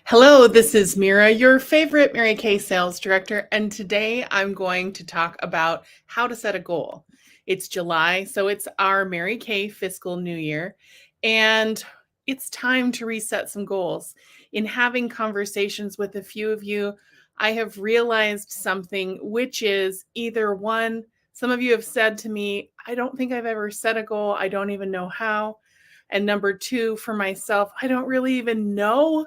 Hello, this is Mira, your favorite Mary Kay sales director, and today I'm going to talk about how to set a goal. It's July, so it's our Mary Kay fiscal new year, and it's time to reset some goals. In having conversations with a few of you, I have realized something, which is either one, some of you have said to me, I don't think I've ever set a goal, I don't even know how. And number two, for myself, I don't really even know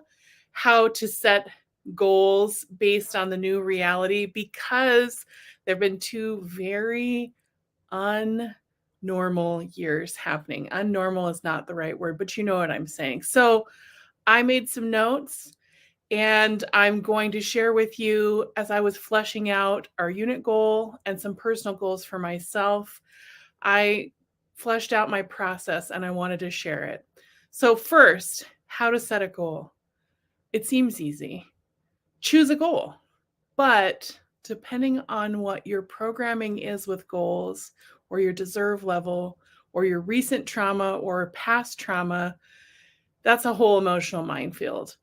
how to set goals based on the new reality because there have been two very unnormal years happening. Unnormal is not the right word, but you know what I'm saying. So I made some notes and I'm going to share with you as I was fleshing out our unit goal and some personal goals for myself. I fleshed out my process and I wanted to share it. So, first, how to set a goal. It seems easy. Choose a goal. But depending on what your programming is with goals or your deserve level or your recent trauma or past trauma, that's a whole emotional minefield.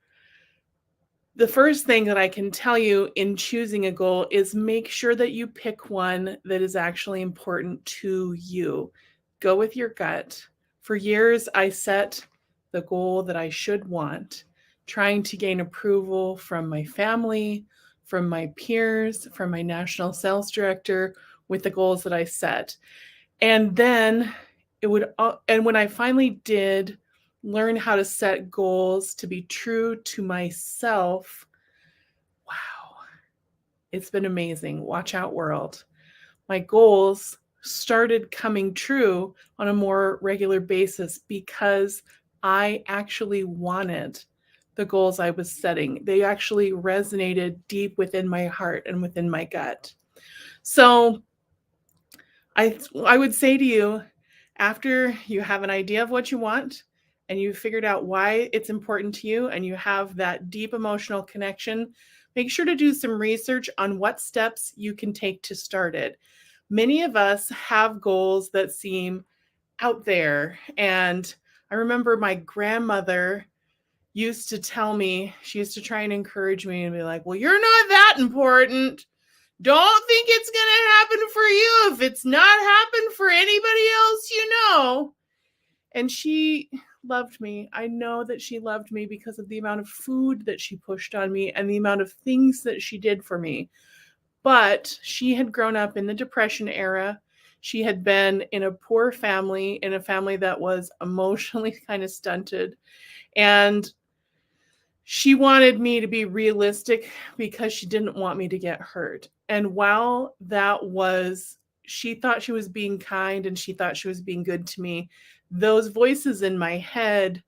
The first thing that I can tell you in choosing a goal is make sure that you pick one that is actually important to you. Go with your gut. For years, I set the goal that I should want, trying to gain approval from my family, from my peers, from my national sales director with the goals that I set. And then and when I finally did learn how to set goals to be true to myself, wow, it's been amazing. Watch out, world. My goals started coming true on a more regular basis because I actually wanted the goals I was setting. They actually resonated deep within my heart and within my gut. So I would say to you, after you have an idea of what you want and you figured out why it's important to you and you have that deep emotional connection, make sure to do some research on what steps you can take to start it. Many of us have goals that seem out there. And I remember my grandmother used to tell me, she used to try and encourage me and be like, well, you're not that important. Don't think it's going to happen for you if it's not happened for anybody else you know. And she loved me. I know that she loved me because of the amount of food that she pushed on me and the amount of things that she did for me. But she had grown up in the Depression era. She had been in a poor family, in a family that was emotionally kind of stunted. And she wanted me to be realistic because she didn't want me to get hurt. And while she thought she was being kind and she thought she was being good to me, those voices in my head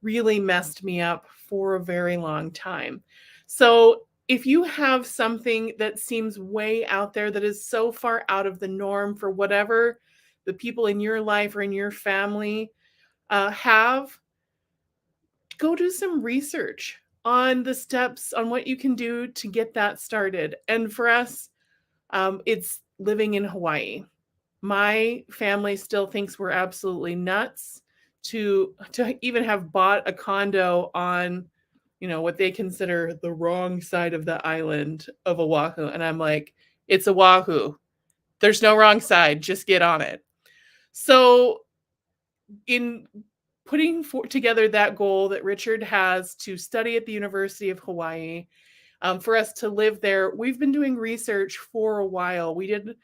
really messed me up for a very long time. So if you have something that seems way out there, that is so far out of the norm for whatever the people in your life or in your family have, go do some research on the steps on what you can do to get that started. And for us, it's living in Hawaii. My family still thinks we're absolutely nuts to even have bought a condo on, what they consider the wrong side of the island of Oahu. And I'm like, it's Oahu. There's no wrong side. Just get on it. So in putting together that goal that Richard has to study at the University of Hawaii, for us to live there, we've been doing research for a while. We've done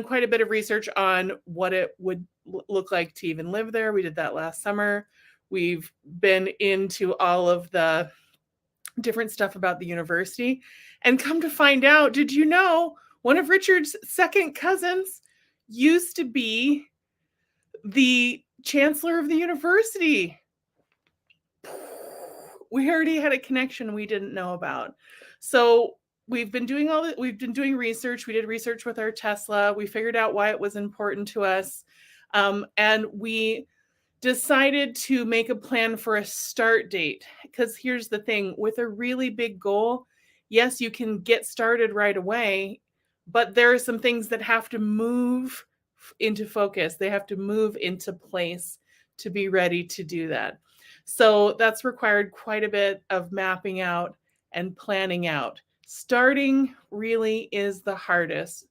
quite a bit of research on what it would look like to even live there. We did that last summer. We've been into all of the different stuff about the university, and come to find out, did you know one of Richard's second cousins used to be the chancellor of the university? We already had a connection we didn't know about. So we've been doing research. We did research with our Tesla. We figured out why it was important to us. And we decided to make a plan for a start date. Because here's the thing, with a really big goal, yes, you can get started right away, but there are some things that have to move into focus. They have to move into place to be ready to do that. So that's required quite a bit of mapping out and planning out. Starting really is the hardest.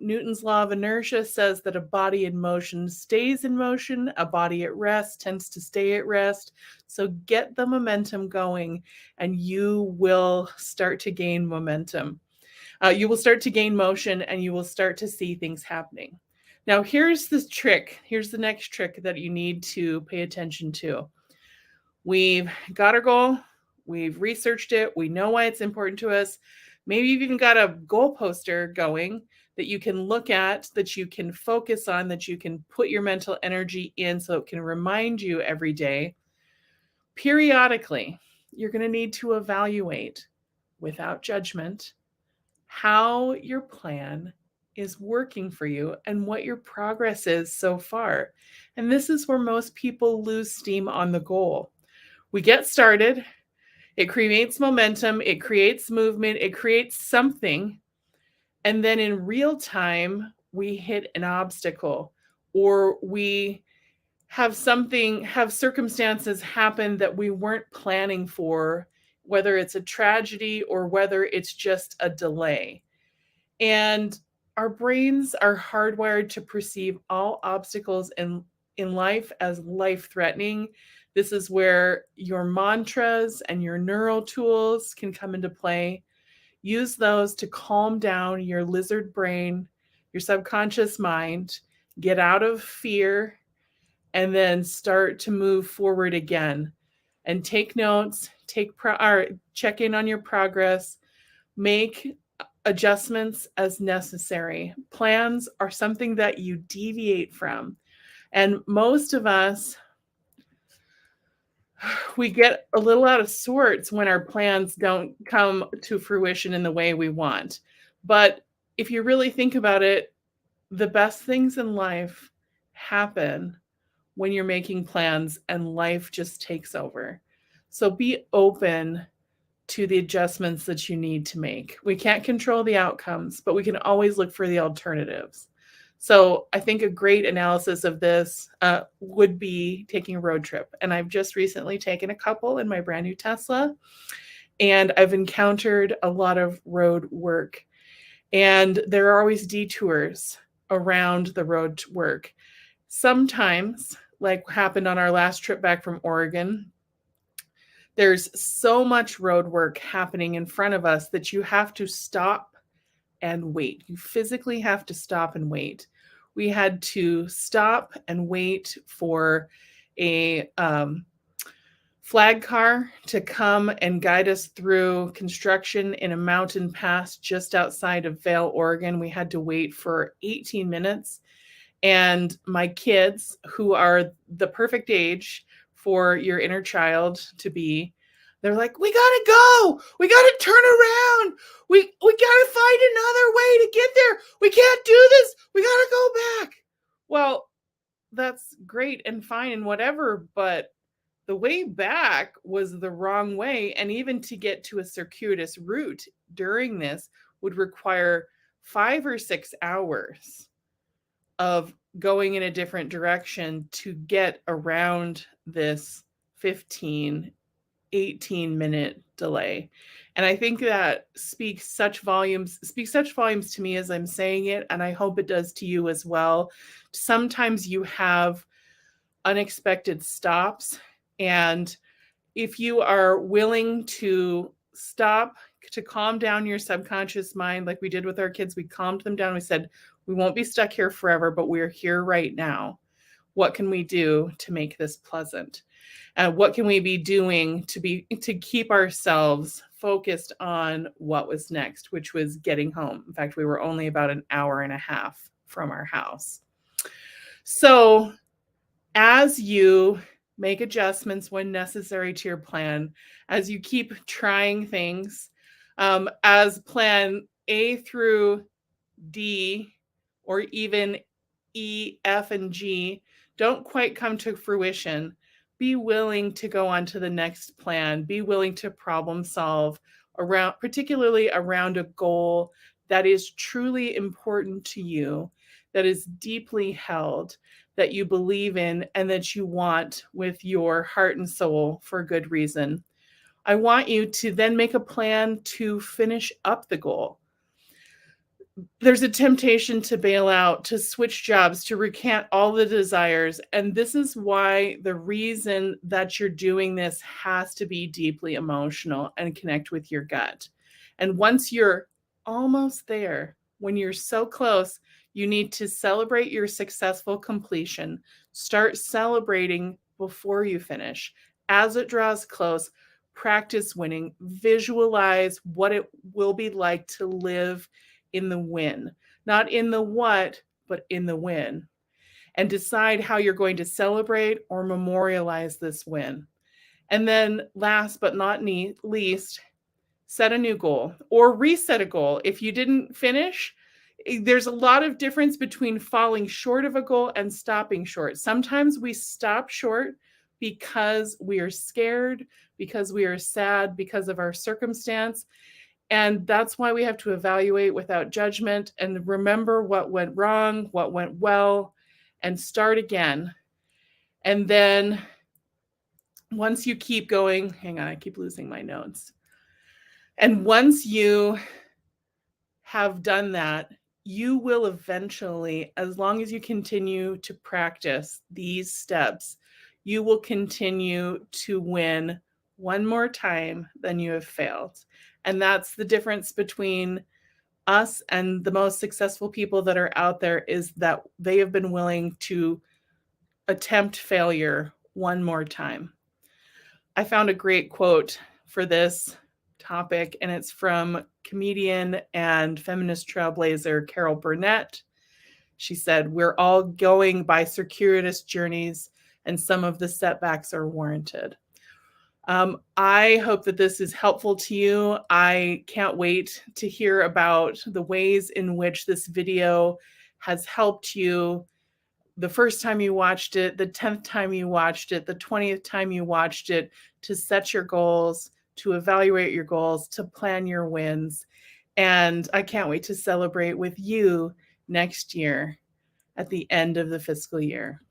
Newton's law of inertia says that a body in motion stays in motion, a body at rest tends to stay at rest. So get the momentum going, and you will start to gain momentum. You will start to gain motion, and you will start to see things happening. Now, here's the trick. Here's the next trick that you need to pay attention to. We've got our goal, we've researched it, we know why it's important to us. Maybe you've even got a goal poster going that you can look at, that you can focus on, that you can put your mental energy in so it can remind you every day. Periodically, you're going to need to evaluate without judgment how your plan is working for you and what your progress is so far. And this is where most people lose steam on the goal. We get started, it creates momentum, it creates movement, it creates something. And then in real time, we hit an obstacle, or we have circumstances happen that we weren't planning for, whether it's a tragedy or whether it's just a delay. And our brains are hardwired to perceive all obstacles in life as life-threatening. This is where your mantras and your neural tools can come into play. Use those to calm down your lizard brain, your subconscious mind, get out of fear, and then start to move forward again. And take notes, check in on your progress, make adjustments as necessary. Plans are something that you deviate from. And most of us, we get a little out of sorts when our plans don't come to fruition in the way we want. But if you really think about it, the best things in life happen when you're making plans and life just takes over. So be open to the adjustments that you need to make. We can't control the outcomes, but we can always look for the alternatives. So I think a great analysis of this would be taking a road trip. And I've just recently taken a couple in my brand new Tesla, and I've encountered a lot of road work. And there are always detours around the road work. Sometimes, like happened on our last trip back from Oregon, there's so much road work happening in front of us that you have to stop and wait. You physically have to stop and wait. We had to stop and wait for a flag car to come and guide us through construction in a mountain pass just outside of Vail, Oregon. We had to wait for 18 minutes. And my kids, who are the perfect age for your inner child to be, they're like, we gotta go, we gotta turn around, we gotta find another way to get there, we can't do this, we gotta go back. Well, that's great and fine and whatever, but the way back was the wrong way. And even to get to a circuitous route during this would require 5 or 6 hours of going in a different direction to get around this 15, 18-minute delay. And I think that speaks such volumes to me as I'm saying it, and I hope it does to you as well. Sometimes you have unexpected stops, and if you are willing to stop, to calm down your subconscious mind, like we did with our kids, we calmed them down. We said, we won't be stuck here forever, but we're here right now. What can we do to make this pleasant? What can we be doing to keep ourselves focused on what was next, which was getting home. In fact, we were only about an hour and a half from our house. So as you make adjustments when necessary to your plan, as you keep trying things, as plan A through D, or even E, F, and G don't quite come to fruition, be willing to go on to the next plan. Be willing to problem solve particularly around a goal that is truly important to you, that is deeply held, that you believe in and that you want with your heart and soul for a good reason. I want you to then make a plan to finish up the goal. There's a temptation to bail out, to switch jobs, to recant all the desires. And this is why the reason that you're doing this has to be deeply emotional and connect with your gut. And once you're almost there, when you're so close, you need to celebrate your successful completion. Start celebrating before you finish. As it draws close, practice winning. Visualize what it will be like to live in the win, not in the what, but in the win. And decide how you're going to celebrate or memorialize this win. And then last but not least, set a new goal or reset a goal. If you didn't finish, there's a lot of difference between falling short of a goal and stopping short. Sometimes we stop short because we are scared, because we are sad, because of our circumstance. And that's why we have to evaluate without judgment and remember what went wrong, what went well, and start again. And then once you keep going, hang on, I keep losing my notes. And once you have done that, you will eventually, as long as you continue to practice these steps, you will continue to win one more time than you have failed. And that's the difference between us and the most successful people that are out there, is that they have been willing to attempt failure one more time. I found a great quote for this topic, and it's from comedian and feminist trailblazer Carol Burnett. She said, "We're all going by circuitous journeys, and some of the setbacks are warranted." I hope that this is helpful to you. I can't wait to hear about the ways in which this video has helped you the first time you watched it, the 10th time you watched it, the 20th time you watched it, to set your goals, to evaluate your goals, to plan your wins. And I can't wait to celebrate with you next year at the end of the fiscal year.